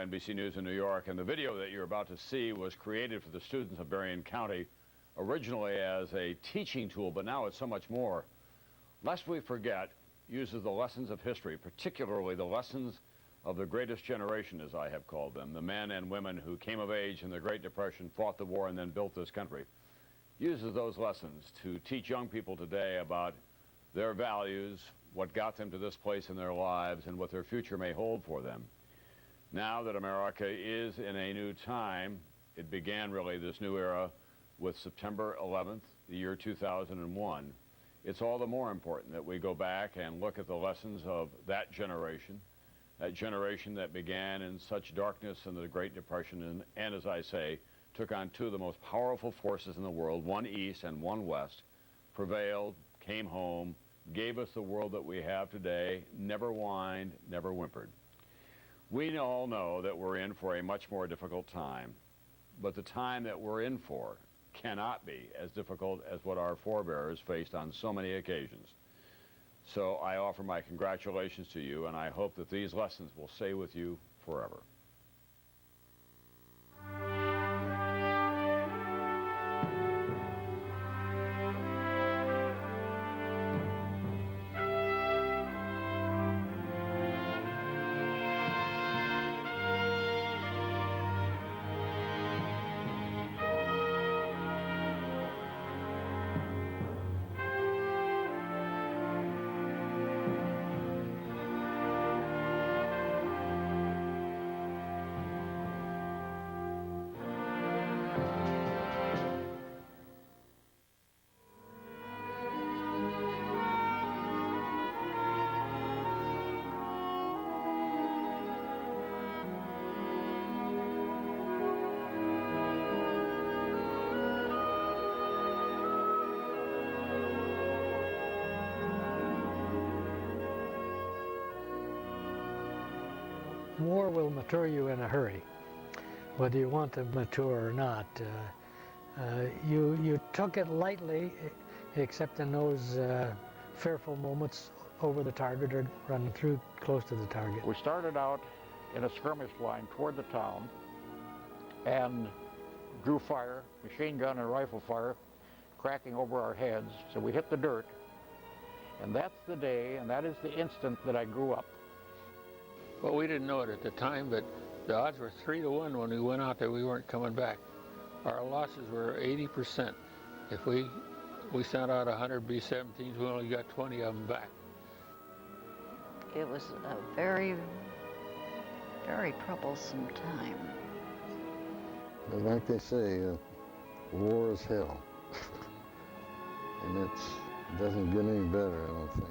NBC News in New York, and the video that you're about to see was created for the students of Berrien County, originally as a teaching tool, but now it's so much more. Lest We Forget uses the lessons of history, particularly the lessons of the greatest generation, as I have called them, the men and women who came of age in the Great Depression, fought the war, and then built this country. Uses those lessons to teach young people today about their values, what got them to this place in their lives, and what their future may hold for them. Now that America is in a new time, it began really this new era with September 11th, the year 2001. It's all the more important that we go back and look at the lessons of that generation that began in such darkness in the Great Depression, and as I say, took on two of the most powerful forces in the world, one east and one west, prevailed, came home, gave us the world that we have today, never whined, never whimpered. We all know that we're in for a much more difficult time, but the time that we're in for cannot be as difficult as what our forebears faced on so many occasions. So I offer my congratulations to you, and I hope that these lessons will stay with you forever. War will mature you in a hurry, whether you want to mature or not. You took it lightly, except in those fearful moments over the target or running through close to the target. We started out in a skirmish line toward the town and drew fire, machine gun and rifle fire, cracking over our heads. So we hit the dirt, and that's the day, and that is the instant that I grew up. Well, we didn't know it at the time, but the odds were 3-1 when we went out there. We weren't coming back. Our losses were 80%. If we sent out 100 B-17s, we only got 20 of them back. It was a very, very troublesome time. Like they say, war is hell. And it doesn't get any better, I don't think.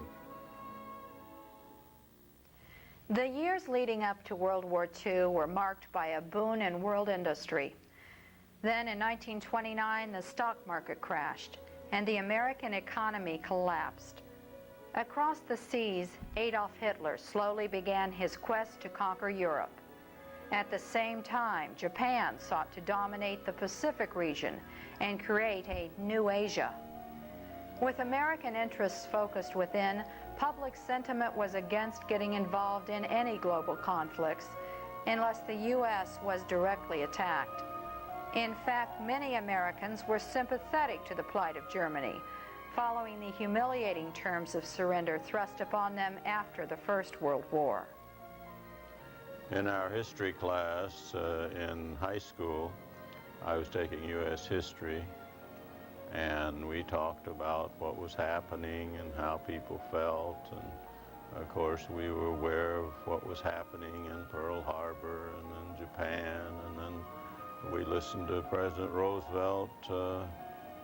The years leading up to World War II were marked by a boom in world industry. Then in 1929, the stock market crashed and the American economy collapsed. Across the seas, Adolf Hitler slowly began his quest to conquer Europe. At the same time, Japan sought to dominate the Pacific region and create a new Asia. With American interests focused within, public sentiment was against getting involved in any global conflicts unless the U.S. was directly attacked. In fact, many Americans were sympathetic to the plight of Germany, following the humiliating terms of surrender thrust upon them after the First World War. In our history class in high school, I was taking U.S. history, and we talked about what was happening and how people felt, and of course we were aware of what was happening in Pearl Harbor and then Japan, and then we listened to President Roosevelt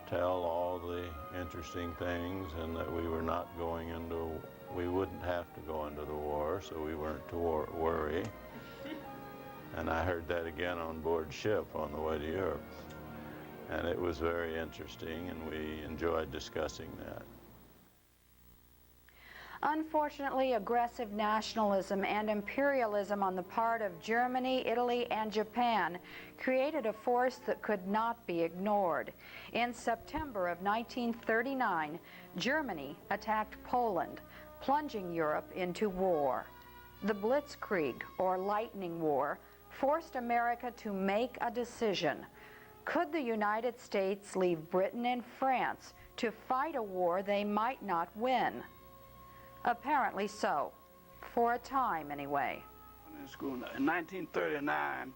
tell all the interesting things, and that we were not going into, we wouldn't have to go into the war, so we weren't to worry. And I heard that again on board ship on the way to Europe. And it was very interesting, and we enjoyed discussing that. Unfortunately, aggressive nationalism and imperialism on the part of Germany, Italy, and Japan created a force that could not be ignored. In September of 1939, Germany attacked Poland, plunging Europe into war. The Blitzkrieg, or Lightning War, forced America to make a decision. Could the United States leave Britain and France to fight a war they might not win? Apparently so, for a time anyway. In school in 1939,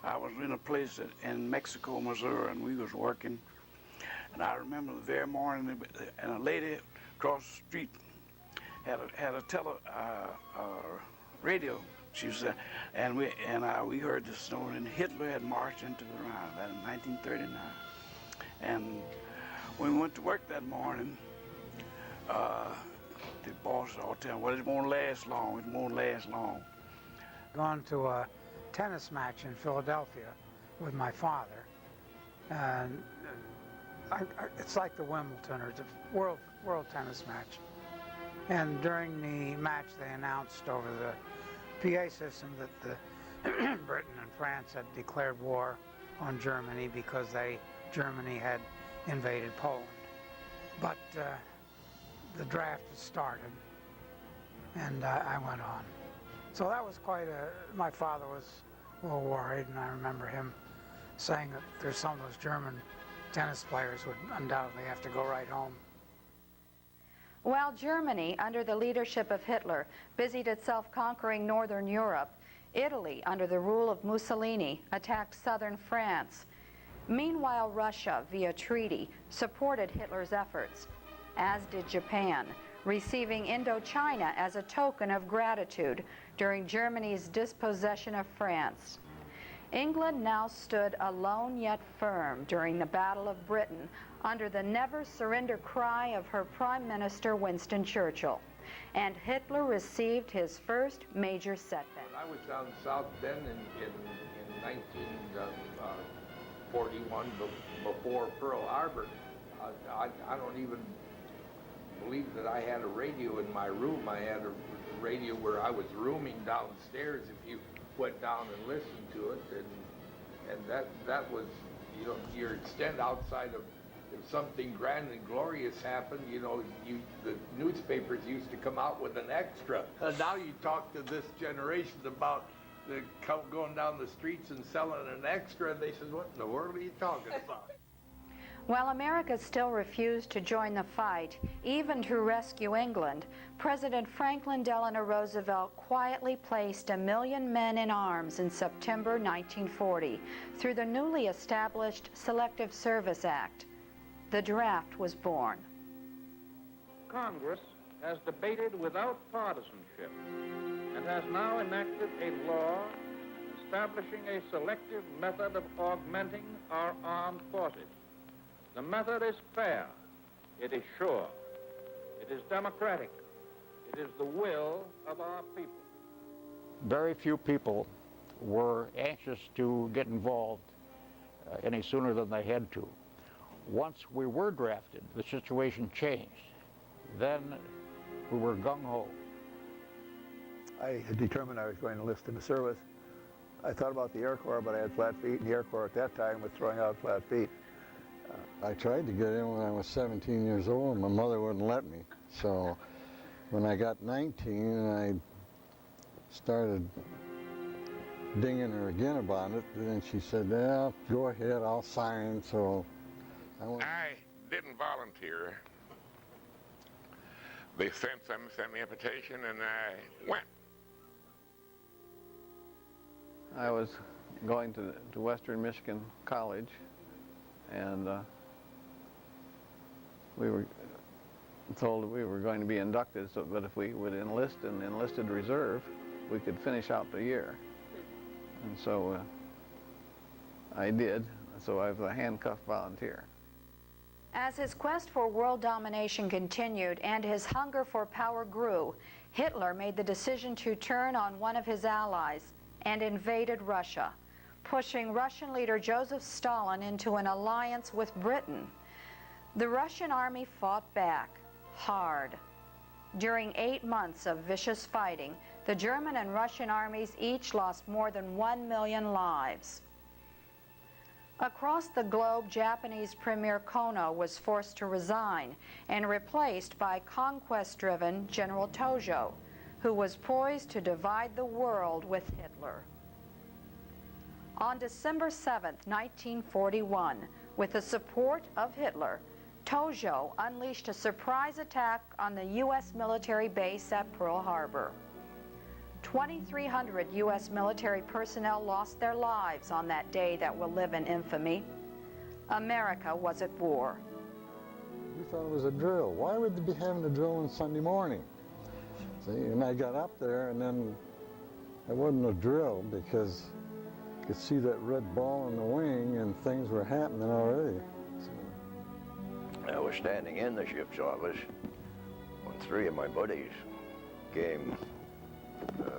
I was in a place in Mexico, Missouri, and we was working. And I remember the very morning, and a lady across the street had a radio. She said, and we heard the story. And Hitler had marched into Iran. That in 1939. And when we went to work that morning, the boss all tell me, well, it won't last long. It won't last long. Gone to a tennis match in Philadelphia with my father, and it's like the Wimbledon or the world tennis match. And during the match, they announced over the PA system that Britain and France had declared war on Germany because Germany had invaded Poland. But the draft had started, and I went on. So that was my father was a little worried, and I remember him saying that there's some of those German tennis players would undoubtedly have to go right home. While Germany, under the leadership of Hitler, busied itself conquering northern Europe, Italy, under the rule of Mussolini, attacked southern France. Meanwhile, Russia, via treaty, supported Hitler's efforts, as did Japan, receiving Indochina as a token of gratitude during Germany's dispossession of France. England now stood alone yet firm during the Battle of Britain under the never surrender cry of her Prime Minister Winston Churchill, and Hitler received his first major setback. When I was down South Bend in 1941, before Pearl Harbor, I don't even believe that I had a radio in my room. I had a radio where I was rooming downstairs if you went down and listened to it, and that was, you know, your extent outside of, if something grand and glorious happened, you know, the newspapers used to come out with an extra. And now you talk to this generation about going down the streets and selling an extra, and they says, what in the world are you talking about? While America still refused to join the fight, even to rescue England, President Franklin Delano Roosevelt quietly placed 1 million men in arms in September 1940 through the newly established Selective Service Act. The draft was born. Congress has debated without partisanship and has now enacted a law establishing a selective method of augmenting our armed forces. The method is fair, it is sure, it is democratic, it is the will of our people. Very few people were anxious to get involved any sooner than they had to. Once we were drafted, the situation changed. Then we were gung-ho. I had determined I was going to enlist in the service. I thought about the Air Corps, but I had flat feet, and the Air Corps at that time was throwing out flat feet. I tried to get in when I was 17 years old, and my mother wouldn't let me. So when I got 19, I started dinging her again about it, and then she said, yeah, go ahead, I'll sign. So I didn't volunteer. They sent me a petition, and I went. I was going to Western Michigan College, and we were told we were going to be inducted, but if we would enlist in the enlisted reserve, we could finish out the year. And so I did, so I was a handcuffed volunteer. As his quest for world domination continued and his hunger for power grew, Hitler made the decision to turn on one of his allies and invaded Russia, pushing Russian leader Joseph Stalin into an alliance with Britain. The Russian army fought back hard. During 8 months of vicious fighting, the German and Russian armies each lost more than 1 million lives. Across the globe, Japanese Premier Kono was forced to resign and replaced by conquest-driven General Tojo, who was poised to divide the world with Hitler. On December 7, 1941, with the support of Hitler, Tojo unleashed a surprise attack on the U.S. military base at Pearl Harbor. 2,300 U.S. military personnel lost their lives on that day that will live in infamy. America was at war. We thought it was a drill. Why would they be having a drill on Sunday morning? See, and I got up there, and then it wasn't a drill because you could see that red ball in the wing, and things were happening already. I was standing in the ship's office when three of my buddies came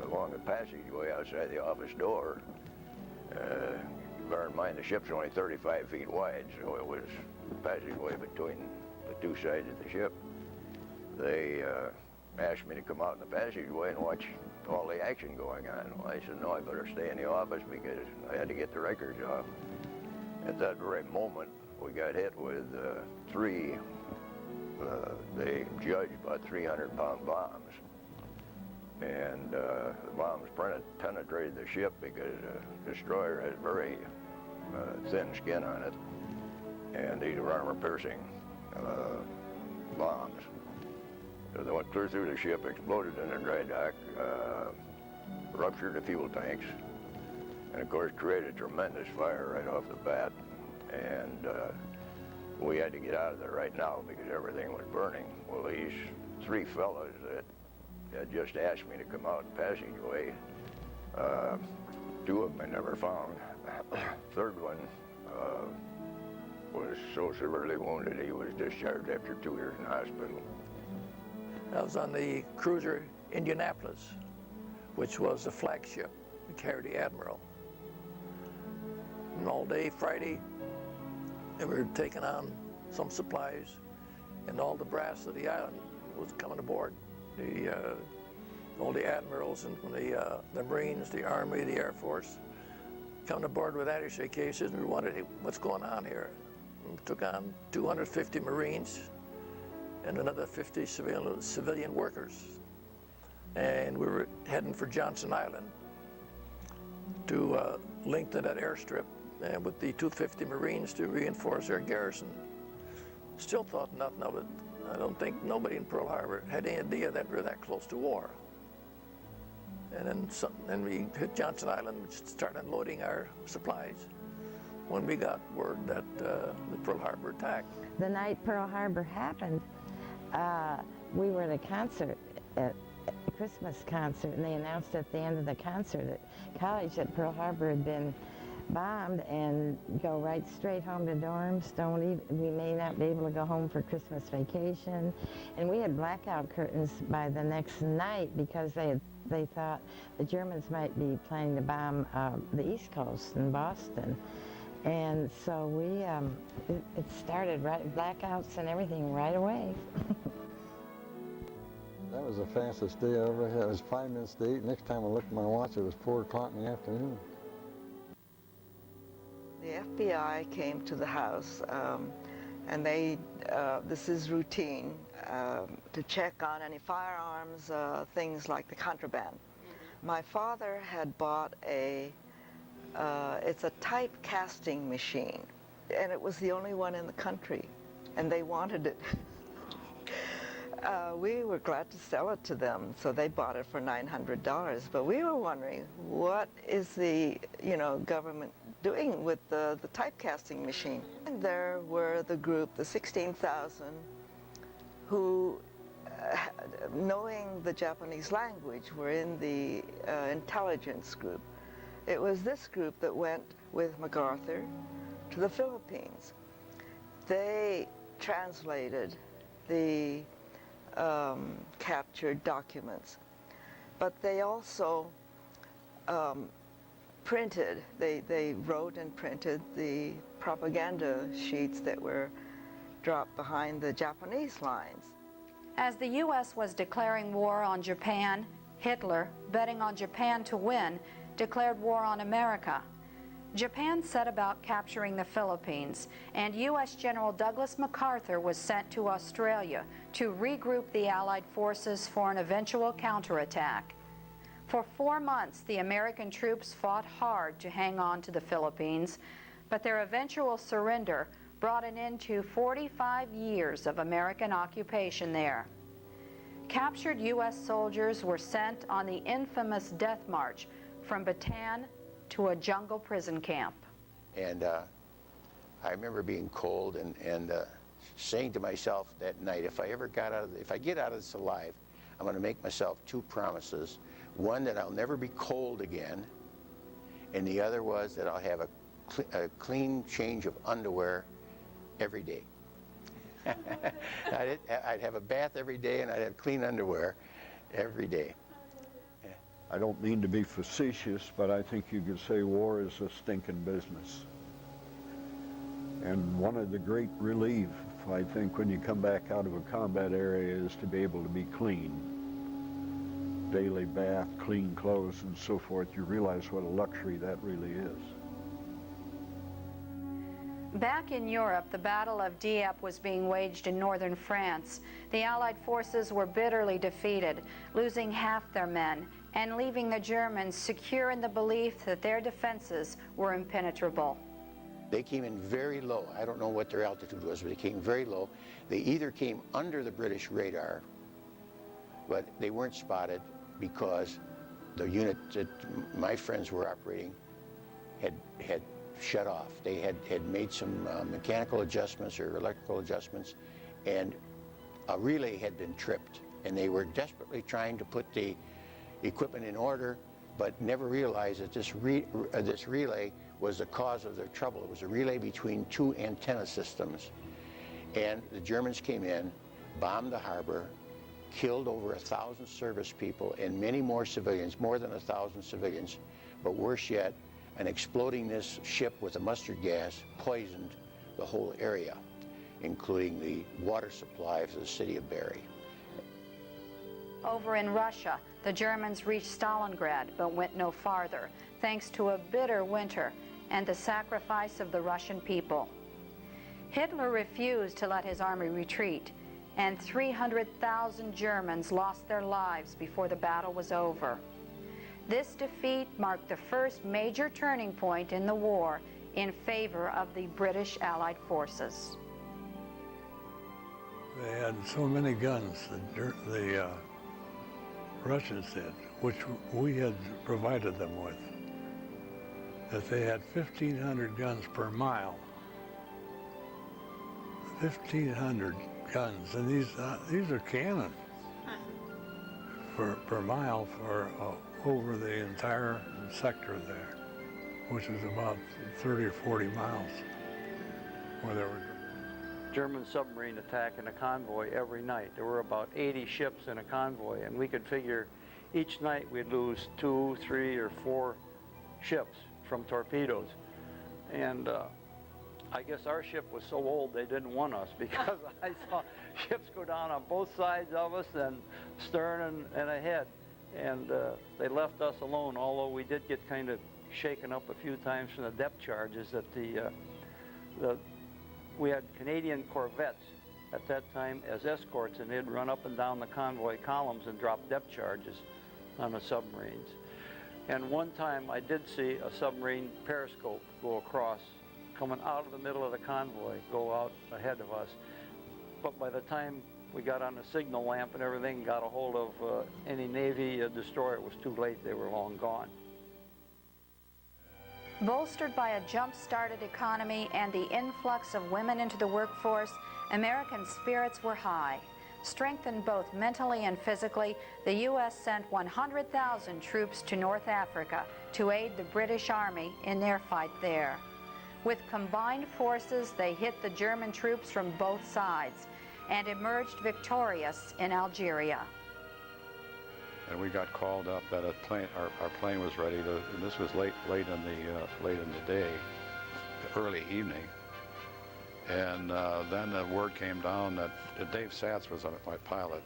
along the passageway outside the office door. Bear in mind, the ship's only 35 feet wide, so it was the passageway between the two sides of the ship. They asked me to come out in the passageway and watch all the action going on. Well, I said, no, I better stay in the office because I had to get the records off. At that very moment, we got hit with three, they judged about 300-pound bombs. And the bombs penetrated the ship because the destroyer had very thin skin on it. And these were armor-piercing bombs. So they went clear through the ship, exploded in the dry dock, ruptured the fuel tanks, and of course created tremendous fire right off the bat. And we had to get out of there right now because everything was burning. Well, these three fellows that had just asked me to come out in the passageway, two of them I never found. Third one was so severely wounded he was discharged after 2 years in the hospital. I was on the cruiser Indianapolis, which was the flagship. We carried the Admiral. And all day Friday, and we were taking on some supplies, and all the brass of the island was coming aboard. All the admirals and the Marines, the Army, the Air Force, coming aboard with attaché cases, and we wondered, hey, what's going on here? And we took on 250 Marines and another 50 civilian workers. And we were heading for Johnson Island to link to that airstrip and with the 250 Marines to reinforce our garrison. Still thought nothing of it. I don't think nobody in Pearl Harbor had any idea that we were that close to war. And then we hit Johnson Island and started unloading our supplies when we got word that the Pearl Harbor attack. The night Pearl Harbor happened, we were at a concert, a Christmas concert, and they announced at the end of the concert at college that Pearl Harbor had been bombed and go right straight home to dorms. We may not be able to go home for Christmas vacation. And we had blackout curtains by the next night because they thought the Germans might be planning to bomb the East Coast in Boston. And so it started blackouts and everything right away. That was the fastest day I ever had. It was 5 minutes to 8. Next time I looked at my watch, it was 4 o'clock in the afternoon. The FBI came to the house, and this is routine, to check on any firearms, things like the contraband. My father had bought it's a type casting machine, and it was the only one in the country, and they wanted it. We were glad to sell it to them, so they bought it for $900. But we were wondering, what is the government doing with the typecasting machine? And there were the group, the 16,000, who, knowing the Japanese language, were in the intelligence group. It was this group that went with MacArthur to the Philippines. They translated the captured documents, but they also printed, they wrote and printed the propaganda sheets that were dropped behind the Japanese lines. As the U.S. was declaring war on Japan, Hitler, betting on Japan to win, declared war on America. Japan set about capturing the Philippines, and U.S. General Douglas MacArthur was sent to Australia to regroup the Allied forces for an eventual counterattack. For 4 months, the American troops fought hard to hang on to the Philippines, but their eventual surrender brought an end to 45 years of American occupation there. Captured U.S. soldiers were sent on the infamous Death March from Bataan to a jungle prison camp. And I remember being cold and saying to myself that night, if I get out of this alive, I'm going to make myself 2 promises. One, that I'll never be cold again, and the other was that I'll have a clean change of underwear every day. I'd have a bath every day, and I'd have clean underwear every day. I don't mean to be facetious, but I think you could say war is a stinking business. And one of the great relief, I think, when you come back out of a combat area is to be able to be clean. Daily bath, clean clothes, and so forth. You realize what a luxury that really is. Back in Europe, the Battle of Dieppe was being waged in northern France. The Allied forces were bitterly defeated, losing half their men, and leaving the Germans secure in the belief that their defenses were impenetrable. They came in very low. I don't know what their altitude was, but they came very low. They either came under the British radar, but they weren't spotted because the unit that my friends were operating had shut off. They had made some mechanical adjustments or electrical adjustments, and a relay had been tripped, and they were desperately trying to put the equipment in order, but never realized that this relay was the cause of their trouble. It was a relay between 2 antenna systems, and the Germans came in, bombed the harbor, killed over 1,000 service people and many more civilians, more than 1,000 civilians, but worse yet, and exploding this ship with a mustard gas poisoned the whole area, including the water supply for the city of Berry. Over in Russia, the Germans reached Stalingrad but went no farther, thanks to a bitter winter and the sacrifice of the Russian people. Hitler refused to let his army retreat, and 300,000 Germans lost their lives before the battle was over. This defeat marked the first major turning point in the war in favor of the British Allied forces. They had so many guns, the Russians did, which we had provided them with, that they had 1,500 guns per mile. 1,500 guns, and these are cannon per mile for over the entire sector there, which is about 30 or 40 miles where there were German submarine attack in a convoy every night. There were about 80 ships in a convoy, and we could figure each night we'd lose 2, 3, or 4 ships from torpedoes. And I guess our ship was so old they didn't want us, because I saw ships go down on both sides of us, and stern and ahead. And they left us alone, although we did get kind of shaken up a few times from the depth charges that we had Canadian corvettes at that time as escorts, and they'd run up and down the convoy columns and drop depth charges on the submarines. And one time I did see a submarine periscope go across, coming out of the middle of the convoy, go out ahead of us. But by the time we got on the signal lamp and everything, got a hold of any Navy destroyer, it was too late. They were long gone. Bolstered by a jump-started economy and the influx of women into the workforce, American spirits were high. Strengthened both mentally and physically, the U.S. sent 100,000 troops to North Africa to aid the British Army in their fight there. With combined forces, they hit the German troops from both sides and emerged victorious in Algeria. And we got called up that our plane was ready to, and this was late in the day, early evening. And then the word came down that Dave Satz was my pilot.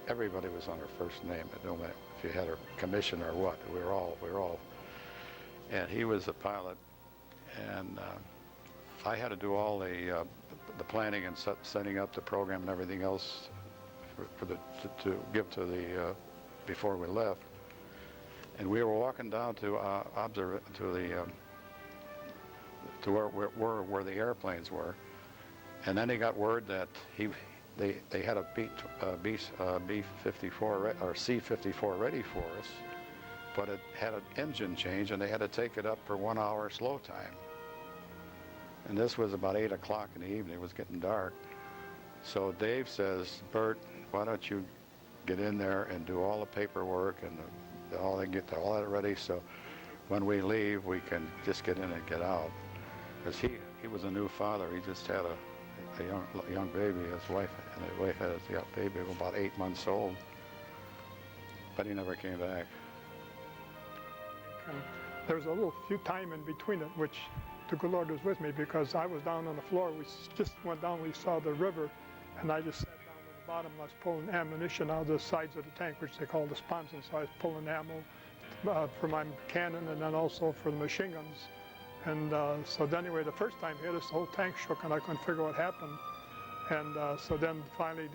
Everybody was on her first name. I don't know if you had a commission or what. We were all, and he was the pilot. And I had to do all the planning and setting up the program and everything else to give to the before we left. And we were walking down to where the airplanes were, and then he got word that they had a B-54 or C-54 ready for us, but it had an engine change, and they had to take it up for 1 hour slow time. And this was about 8 o'clock in the evening. It was getting dark. So Dave says, "Bert, why don't you get in there and do all the paperwork and get all that ready, so when we leave, we can just get in and get out." Because he was a new father. He just had a young baby. His wife had a baby about 8 months old, but he never came back. There was a little few time in between it, which the good Lord was with me, because I was down on the floor. We just went down, we saw the river, and I just sat down at the bottom. I was pulling ammunition out of the sides of the tank, which they call the sponsons. So I was pulling ammo for my cannon and then also for the machine guns. And so then anyway, the first time hit us, the whole tank shook and I couldn't figure what happened. And so then finally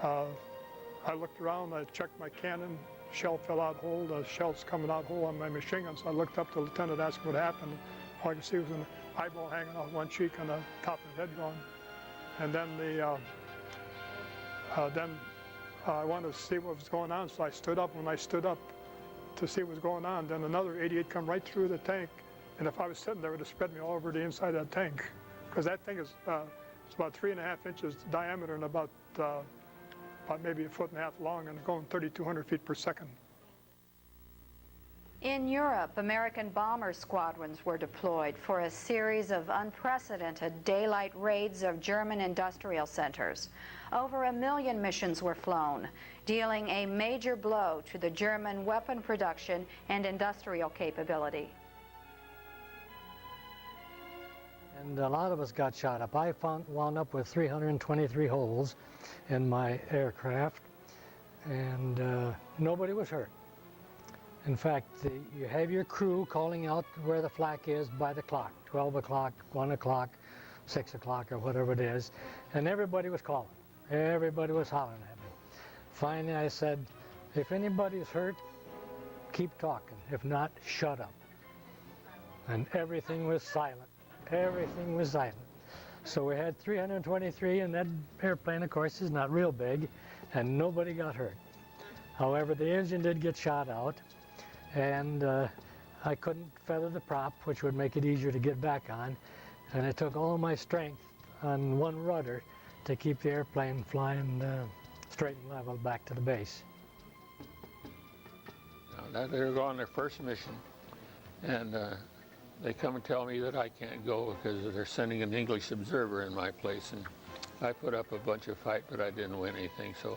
I looked around, I checked my cannon, shell fell out whole, the shell's coming out whole on my machine gun. So I looked up to the lieutenant, asked what happened. All I could see was an eyeball hanging off one cheek and the top of his head gone. And then I wanted to see what was going on, so I stood up. When I stood up to see what was going on, then another 88 come right through the tank, and if I was sitting there, it would have spread me all over the inside of that tank, because that thing is it's about 3.5 inches diameter and about maybe 1.5 feet long, and going 3,200 feet per second. In Europe, American bomber squadrons were deployed for a series of unprecedented daylight raids of German industrial centers. Over 1 million missions were flown, dealing a major blow to the German weapon production and industrial capability. And a lot of us got shot up. I wound up with 323 holes in my aircraft, and nobody was hurt. In fact, you have your crew calling out where the flak is by the clock, 12 o'clock, 1 o'clock, 6 o'clock, or whatever it is, and everybody was calling. Everybody was hollering at me. Finally, I said, if anybody's hurt, keep talking. If not, shut up. And everything was silent. Everything was silent. So we had 323, and that airplane, of course, is not real big, and nobody got hurt. However, the engine did get shot out, and I couldn't feather the prop, which would make it easier to get back on, and it took all my strength on one rudder to keep the airplane flying straight and level back to the base. Now, they were on their first mission, and they come and tell me that I can't go because they're sending an English observer in my place, and I put up a bunch of fight, but I didn't win anything. So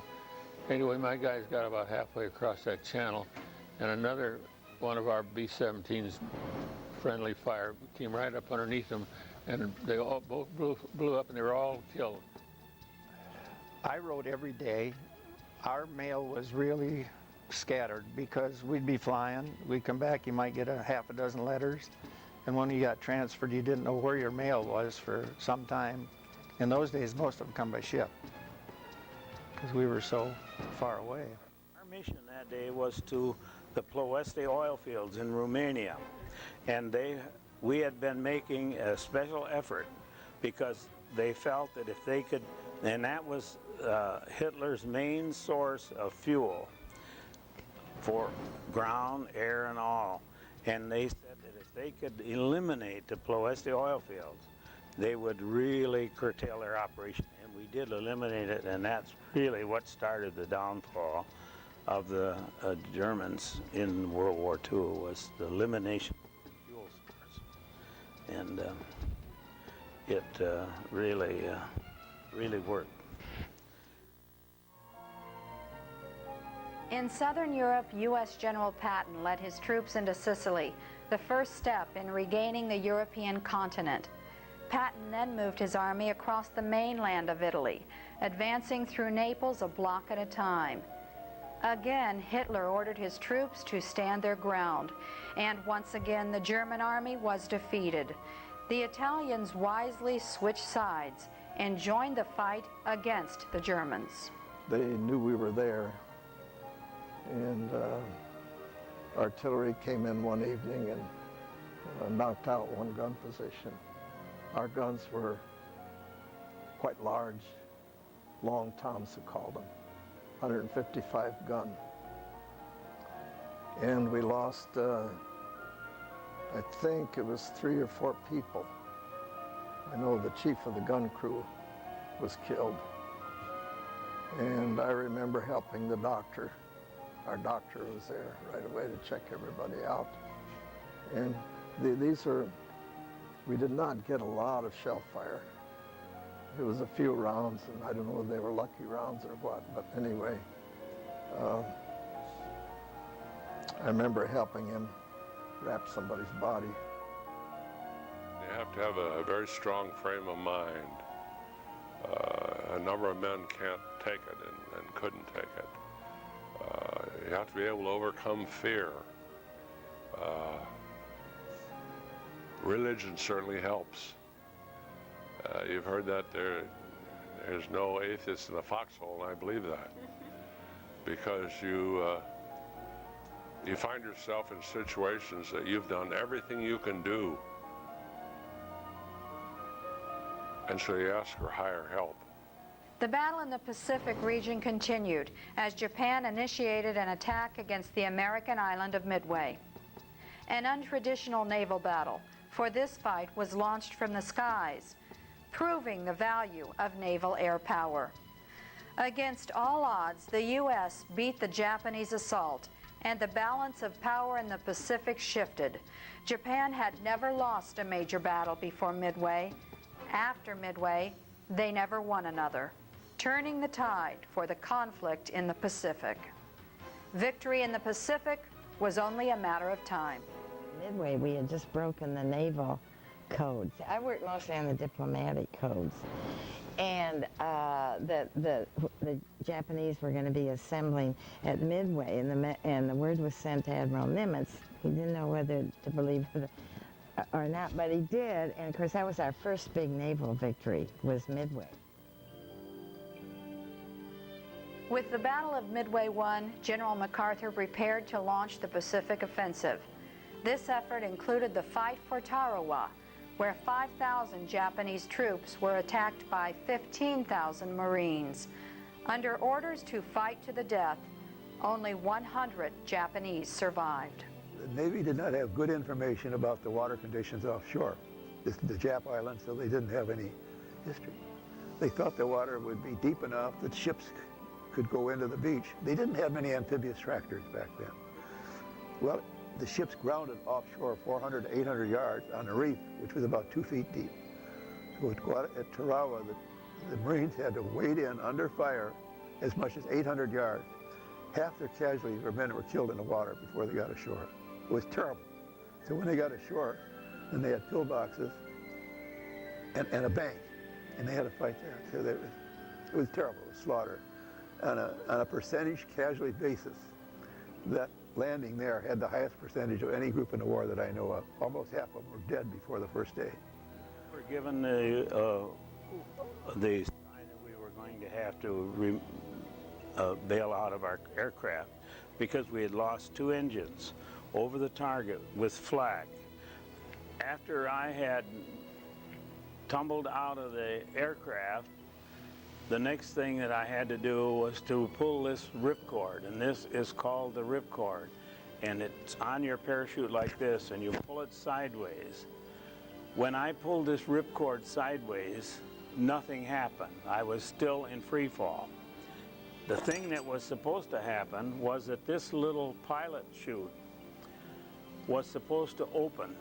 anyway, my guys got about halfway across that channel, and another one of our B-17's friendly fire came right up underneath them, and they all both blew up, and they were all killed. I wrote every day. Our mail was really scattered because we'd be flying. We'd come back, you might get a half a dozen letters, and when you got transferred, you didn't know where your mail was for some time. In those days, most of them come by ship because we were so far away. Our mission that day was to the Ploiești oil fields in Romania, and we had been making a special effort because they felt that if they could, and that was Hitler's main source of fuel for ground, air, and all, and they said that if they could eliminate the Ploiești oil fields, they would really curtail their operation, and we did eliminate it, and that's really what started the downfall of the Germans in World War II, was the elimination of the fuel source. And it really worked. In southern Europe, U.S. General Patton led his troops into Sicily, the first step in regaining the European continent. Patton then moved his army across the mainland of Italy, advancing through Naples a block at a time. Again, Hitler ordered his troops to stand their ground, and once again the German army was defeated. The Italians wisely switched sides and joined the fight against the Germans. They knew we were there, and artillery came in one evening and knocked out one gun position. Our guns were quite large, long toms, they called them, 155 gun. And we lost, I think it was 3 or 4 people. I know the chief of the gun crew was killed. And I remember helping the doctor. Our doctor was there right away to check everybody out. And we did not get a lot of shell fire. It was a few rounds, and I don't know if they were lucky rounds or what, but anyway, I remember helping him wrap somebody's body. You have to have a very strong frame of mind. A number of men can't take it and couldn't take it. You have to be able to overcome fear. Religion certainly helps. You've heard that there's no atheist in the foxhole, and I believe that. Because you find yourself in situations that you've done everything you can do. And so you ask for higher help. The battle in the Pacific region continued as Japan initiated an attack against the American island of Midway. An untraditional naval battle, for this fight was launched from the skies, proving the value of naval air power. Against all odds, the U.S. beat the Japanese assault, and the balance of power in the Pacific shifted. Japan had never lost a major battle before Midway. After Midway, they never won another, turning the tide for the conflict in the Pacific. Victory in the Pacific was only a matter of time. Midway, we had just broken the naval codes. I worked mostly on the diplomatic codes. And the Japanese were going to be assembling at Midway, and the word was sent to Admiral Nimitz. He didn't know whether to believe it or not, but he did. And of course, that was our first big naval victory, was Midway. With the Battle of Midway won, General MacArthur prepared to launch the Pacific Offensive. This effort included the fight for Tarawa, where 5,000 Japanese troops were attacked by 15,000 Marines. Under orders to fight to the death, only 100 Japanese survived. The Navy did not have good information about the water conditions offshore, the Jap Islands, so they didn't have any history. They thought the water would be deep enough that ships could go into the beach. They didn't have many amphibious tractors back then. Well, the ships grounded offshore 400 to 800 yards on a reef, which was about 2 feet deep. So at Tarawa, the Marines had to wade in under fire as much as 800 yards. Half their casualties were men who were killed in the water before they got ashore. It was terrible. So when they got ashore, then they had pillboxes and a bank, and they had to fight that. So it was terrible, it was slaughter. On a percentage casualty basis, that landing there had the highest percentage of any group in the war that I know of. Almost half of them were dead before the first day. We were given the sign that we were going to have to bail out of our aircraft because we had lost 2 engines over the target with flak. After I had tumbled out of the aircraft, the next thing that I had to do was to pull this ripcord, and this is called the ripcord, and it's on your parachute like this, and you pull it sideways. When I pulled this ripcord sideways, nothing happened. I was still in free fall. The thing that was supposed to happen was that this little pilot chute was supposed to open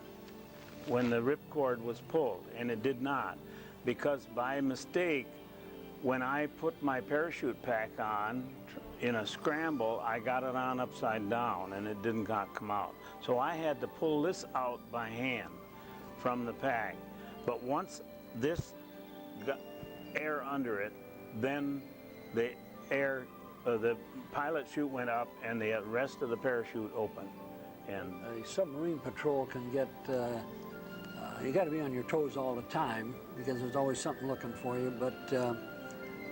when the ripcord was pulled, and it did not, because by mistake, when I put my parachute pack on in a scramble, I got it on upside down and it didn't come out. So I had to pull this out by hand from the pack. But once this got air under it, then the pilot chute went up and the rest of the parachute opened. And a submarine patrol can get, you got to be on your toes all the time because there's always something looking for you, but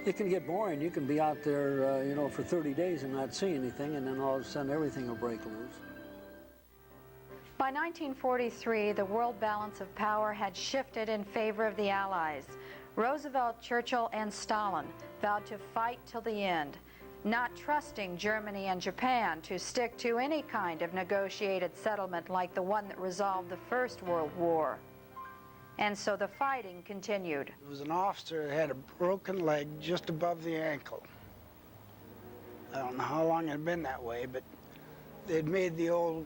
it can get boring. You can be out there, for 30 days and not see anything, and then all of a sudden everything will break loose. By 1943, the world balance of power had shifted in favor of the Allies. Roosevelt, Churchill, and Stalin vowed to fight till the end, not trusting Germany and Japan to stick to any kind of negotiated settlement like the one that resolved the First World War. And so the fighting continued. There was an officer that had a broken leg just above the ankle. I don't know how long it had been that way, but they'd made the old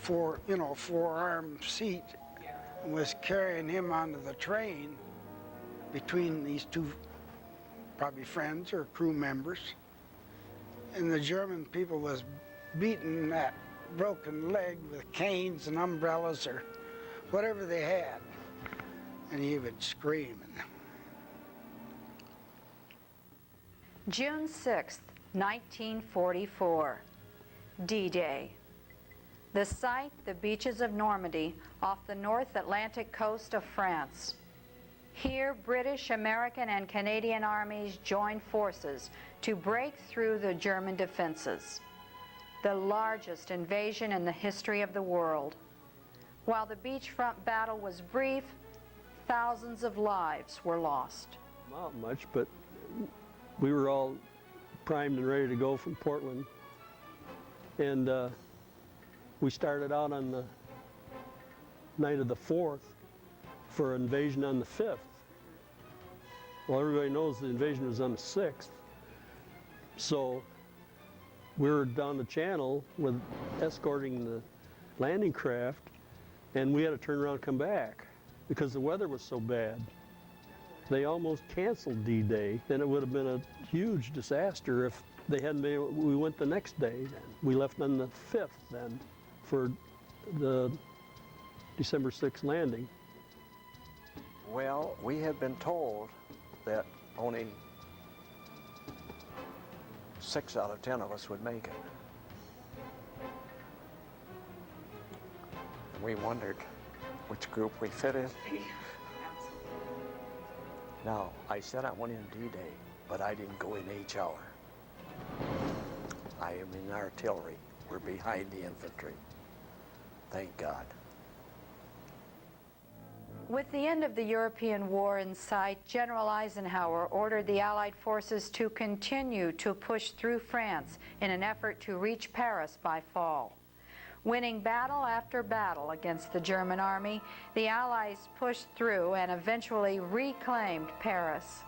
four-arm seat and was carrying him onto the train between these two probably friends or crew members. And the German people was beating that broken leg with canes and umbrellas or whatever they had. And he would scream. June 6th, 1944, D-Day. The site, the beaches of Normandy, off the North Atlantic coast of France. Here, British, American, and Canadian armies joined forces to break through the German defenses. The largest invasion in the history of the world. While the beachfront battle was brief, thousands of lives were lost. Not much, but we were all primed and ready to go from Portland. And we started out on the night of the 4th for invasion on the 5th. Well, everybody knows the invasion was on the 6th. So we were down the channel with escorting the landing craft, and we had to turn around and come back because the weather was so bad. They almost canceled D-Day. Then it would have been a huge disaster if they hadn't been able, we went the next day. We left on the 5th then for the December 6th landing. Well, we have been told that only 6 out of 10 of us would make it. We wondered which group we fit in. Now, I said I went in D-Day, but I didn't go in HR. I am in artillery. We're behind the infantry. Thank God. With the end of the European war in sight, General Eisenhower ordered the Allied forces to continue to push through France in an effort to reach Paris by fall. Winning battle after battle against the German army, the Allies pushed through and eventually reclaimed Paris.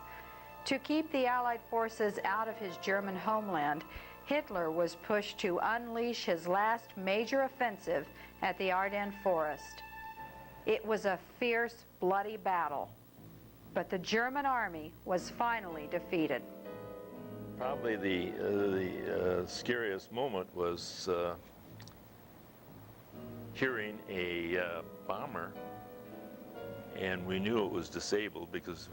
To keep the Allied forces out of his German homeland, Hitler was pushed to unleash his last major offensive at the Ardennes Forest. It was a fierce, bloody battle, but the German army was finally defeated. Probably the scariest moment was hearing a bomber, and we knew it was disabled because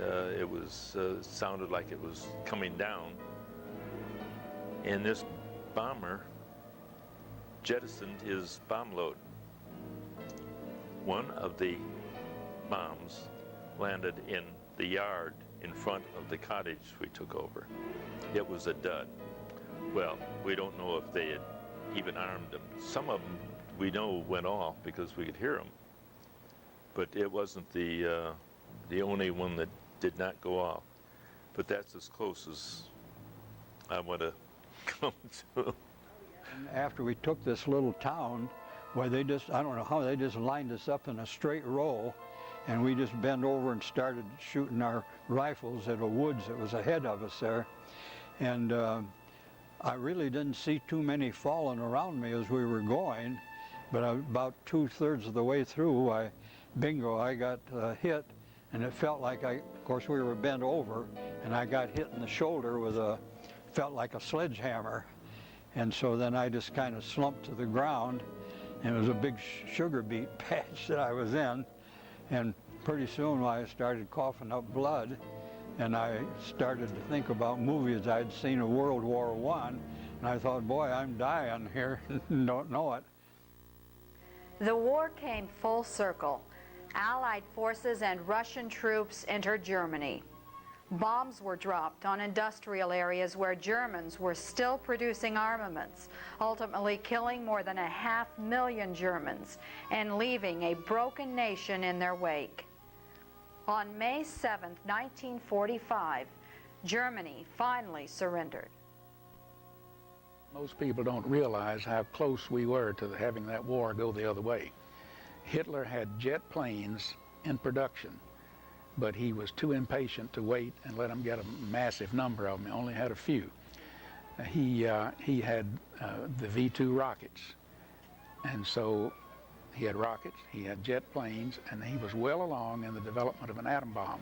it sounded like it was coming down, and this bomber jettisoned his bomb load. One of the bombs landed in the yard in front of the cottage we took over. It was a dud. Well, we don't know if they had even armed them. Some of them we know went off because we could hear them, but it wasn't the only one that did not go off. But that's as close as I want to come to. After we took this little town, where they just, I don't know how, they just lined us up in a straight row, and we just bent over and started shooting our rifles at the woods that was ahead of us there. And I really didn't see too many falling around me as we were going, but about 2/3 of the way through, I got hit, and it felt like of course we were bent over, and I got hit in the shoulder with felt like a sledgehammer. And so then I just kind of slumped to the ground, and it was a big sugar beet patch that I was in. And pretty soon I started coughing up blood, and I started to think about movies I'd seen of World War I, and I thought, boy, I'm dying here and don't know it. The war came full circle. Allied forces and Russian troops entered Germany. Bombs were dropped on industrial areas where Germans were still producing armaments, ultimately killing more than 500,000 Germans and leaving a broken nation in their wake. On May 7, 1945, Germany finally surrendered. Most people don't realize how close we were to having that war go the other way. Hitler had jet planes in production, but he was too impatient to wait and let them get a massive number of them. He only had a few. He had the V-2 rockets, and so he had rockets, he had jet planes, and he was well along in the development of an atom bomb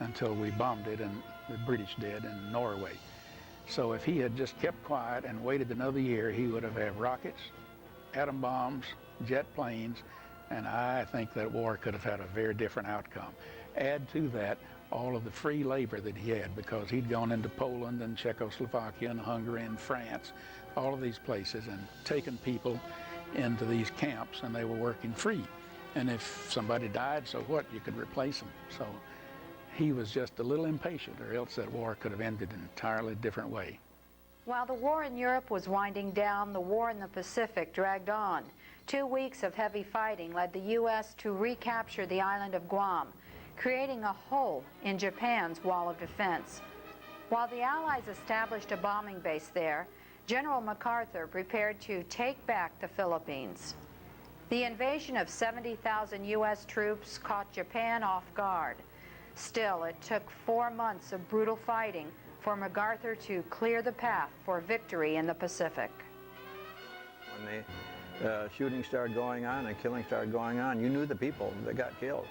until we bombed it, and the British did, in Norway. So if he had just kept quiet and waited another year, he would have had rockets, atom bombs, jet planes, and I think that war could have had a very different outcome. Add to that all of the free labor that he had, because he'd gone into Poland and Czechoslovakia and Hungary and France, all of these places, and taken people into these camps, and they were working free. And if somebody died, so what? You could replace them. So he was just a little impatient, or else that war could have ended an entirely different way. While the war in Europe was winding down, the war in the Pacific dragged on. 2 weeks of heavy fighting led the U.S. to recapture the island of Guam, creating a hole in Japan's wall of defense. While the Allies established a bombing base there, General MacArthur prepared to take back the Philippines. The invasion of 70,000 U.S. troops caught Japan off guard. Still, it took 4 months of brutal fighting for MacArthur to clear the path for victory in the Pacific. When the shooting started going on and killing started going on, you knew the people that got killed.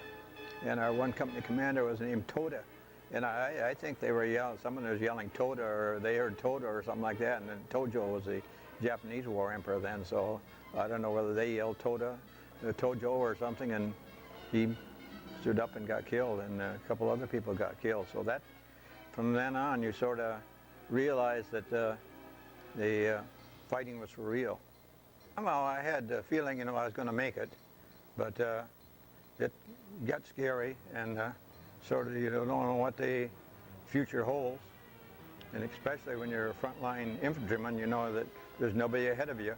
And our one company commander was named Toda. And I think they were yelling, someone was yelling Toda, or they heard Toda or something like that. And then Tojo was the Japanese war emperor then, so I don't know whether they yelled Toda, Tojo or something, and he stood up and got killed, and a couple other people got killed. So that, from then on, you sort of realized that the fighting was for real. Somehow I had the feeling, I was going to make it, but it got scary, and sort of you don't know what the future holds. And especially when you're a frontline infantryman, you know that there's nobody ahead of you.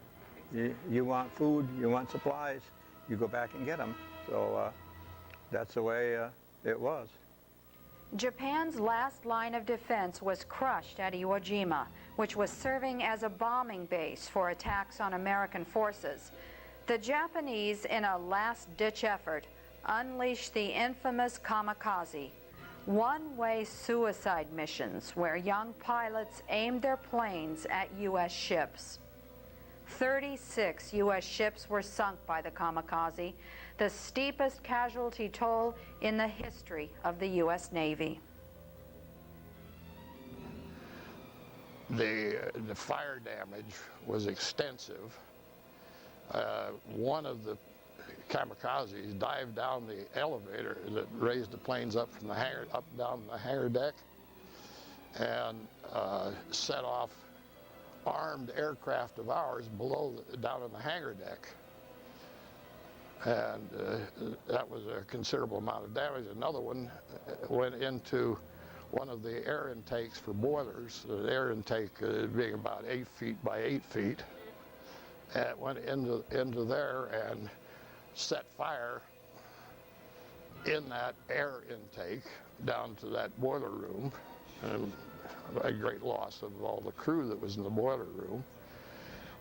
You want food, you want supplies, you go back and get them. So that's the way it was. Japan's last line of defense was crushed at Iwo Jima, which was serving as a bombing base for attacks on American forces. The Japanese, in a last-ditch effort, unleashed the infamous kamikaze, one-way suicide missions where young pilots aimed their planes at U.S. ships. 36 U.S. ships were sunk by the kamikaze, the steepest casualty toll in the history of the U.S. Navy. The fire damage was extensive. One of the kamikazes dived down the elevator that raised the planes up from the hangar, up down the hangar deck, and set off armed aircraft of ours below, down in the hangar deck. And that was a considerable amount of damage. Another one went into one of the air intakes for boilers, the air intake being about 8 feet by 8 feet. And it went into there and set fire in that air intake down to that boiler room, and a great loss of all the crew that was in the boiler room.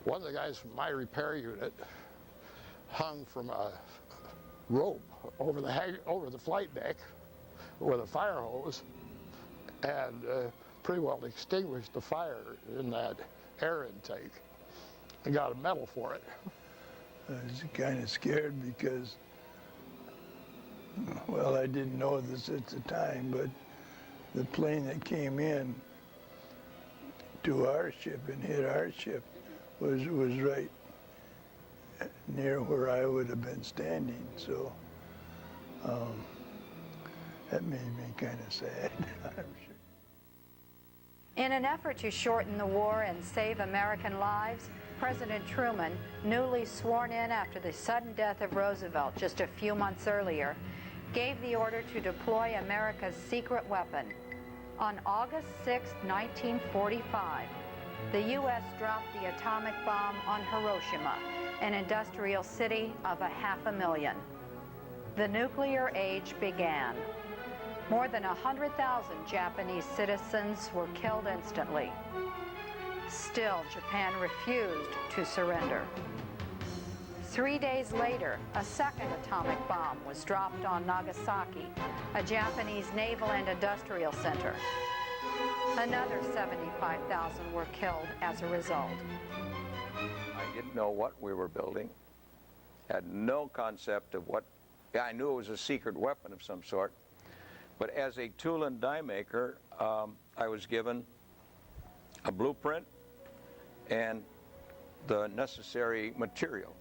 One of the guys from my repair unit hung from a rope over the flight deck with a fire hose, and pretty well extinguished the fire in that air intake and got a medal for it. I was kind of scared because, well, I didn't know this at the time, but the plane that came in to our ship and hit our ship was right near where I would have been standing, so that made me kind of sad, I'm sure. In an effort to shorten the war and save American lives, President Truman, newly sworn in after the sudden death of Roosevelt just a few months earlier, gave the order to deploy America's secret weapon, On August 6, 1945, the U.S. dropped the atomic bomb on Hiroshima, an industrial city of 500,000. The nuclear age began. More than 100,000 Japanese citizens were killed instantly. Still, Japan refused to surrender. 3 days later, a second atomic bomb was dropped on Nagasaki, a Japanese naval and industrial center. Another 75,000 were killed as a result. I didn't know what we were building, had no concept of what, I knew it was a secret weapon of some sort, but as a tool and die maker, I was given a blueprint and the necessary material.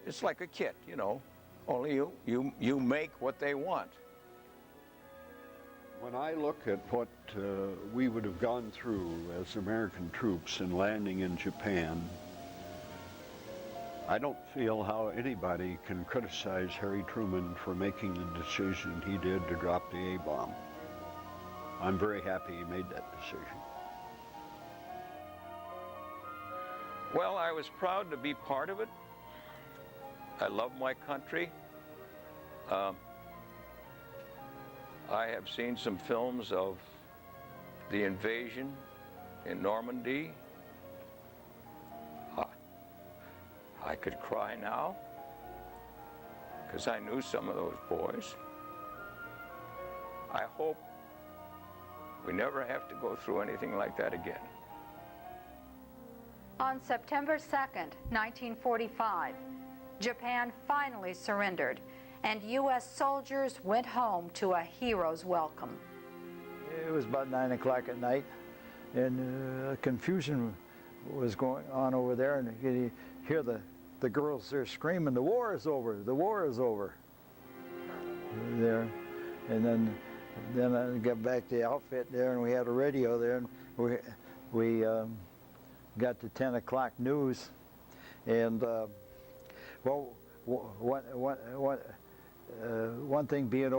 It's like a kit, you know, only you make what they want. When I look at what we would have gone through as American troops in landing in Japan, I don't feel how anybody can criticize Harry Truman for making the decision he did to drop the A-bomb. I'm very happy he made that decision. Well, I was proud to be part of it. I love my country. I have seen some films of the invasion in Normandy. I could cry now because I knew some of those boys. I hope we never have to go through anything like that again. On September 2nd, 1945, Japan finally surrendered, and U.S. soldiers went home to a hero's welcome. It was about 9 o'clock at night, and confusion was going on over there, and you hear the girls there screaming, "The war is over, the war is over." There, and then I got back to the outfit there, and we had a radio there, and we got the 10 o'clock news, and well, one thing being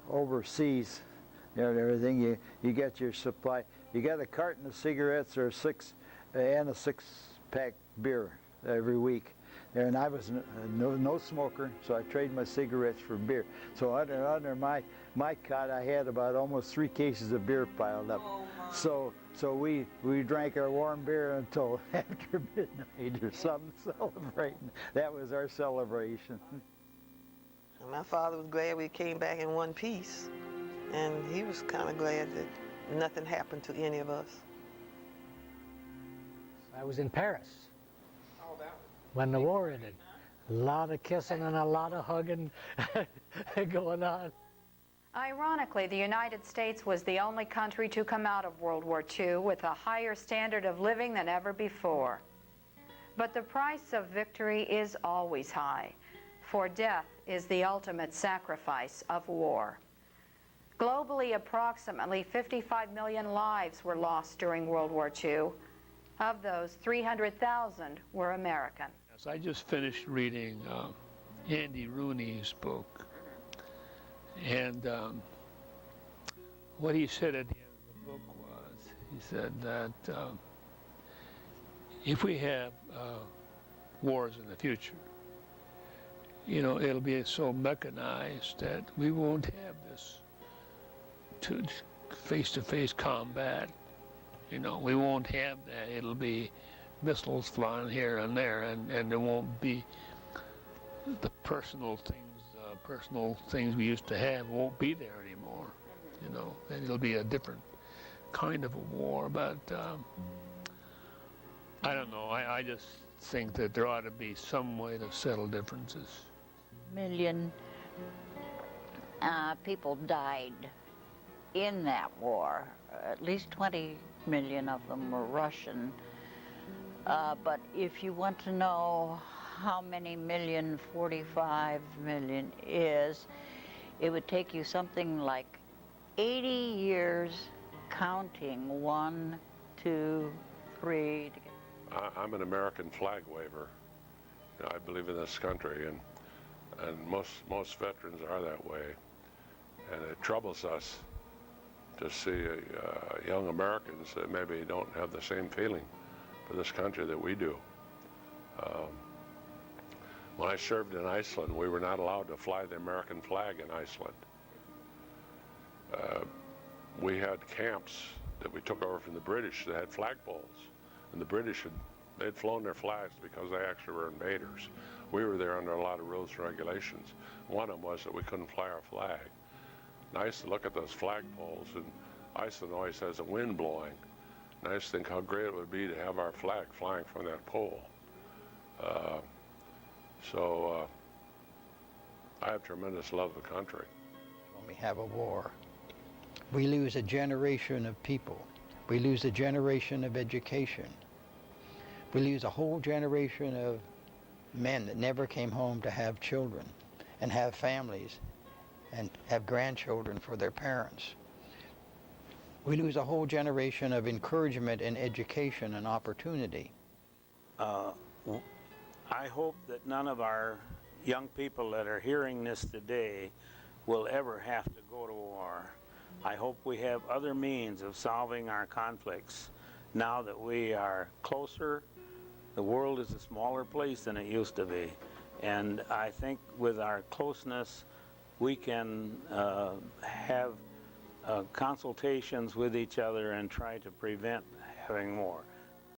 overseas, you know, and everything, you get your supply. You got a carton of cigarettes or a six-pack beer every week. And I was no smoker, so I traded my cigarettes for beer. So under my cot, I had about almost 3 cases of beer piled up. So we drank our warm beer until after midnight or something, celebrating. That was our celebration. My father was glad we came back in one piece, and he was kind of glad that nothing happened to any of us. I was in Paris when the war ended. A lot of kissing and a lot of hugging going on. Ironically, the United States was the only country to come out of World War II with a higher standard of living than ever before. But the price of victory is always high, for death is the ultimate sacrifice of war. Globally, approximately 55 million lives were lost during World War II. Of those, 300,000 were American. Yes, I just finished reading Andy Rooney's book, and what he said at the end of the book was, he said that if we have wars in the future, you know, it'll be so mechanized that we won't have this face-to-face combat. You know, we won't have that. It'll be missiles flying here and there, and there won't be the personal things we used to have won't be there anymore. You know, and it'll be a different kind of a war. But I don't know. I just think that there ought to be some way to settle differences. Million people died in that war. At least 20 million of them were Russian. But if you want to know how many million 45 million is, it would take you something like 80 years counting 1, 2, 3. I'm an American flag waver. You know, I believe in this country, and most veterans are that way. And it troubles us to see young Americans that maybe don't have the same feeling for this country that we do. When I served in Iceland, we were not allowed to fly the American flag in Iceland. We had camps that we took over from the British that had flagpoles, and the British they'd flown their flags because they actually were invaders. We were there under a lot of rules and regulations. One of them was that we couldn't fly our flag. And I used to look at those flagpoles, and Iceland always has a wind blowing. And I used to think how great it would be to have our flag flying from that pole. I have tremendous love of the country. When we have a war, we lose a generation of people. We lose a generation of education. We lose a whole generation of men that never came home to have children and have families and have grandchildren for their parents. We lose a whole generation of encouragement and education and opportunity. I hope that none of our young people that are hearing this today will ever have to go to war. I hope we have other means of solving our conflicts now that we are closer. The world is a smaller place than it used to be. And I think with our closeness, we can have consultations with each other and try to prevent having war.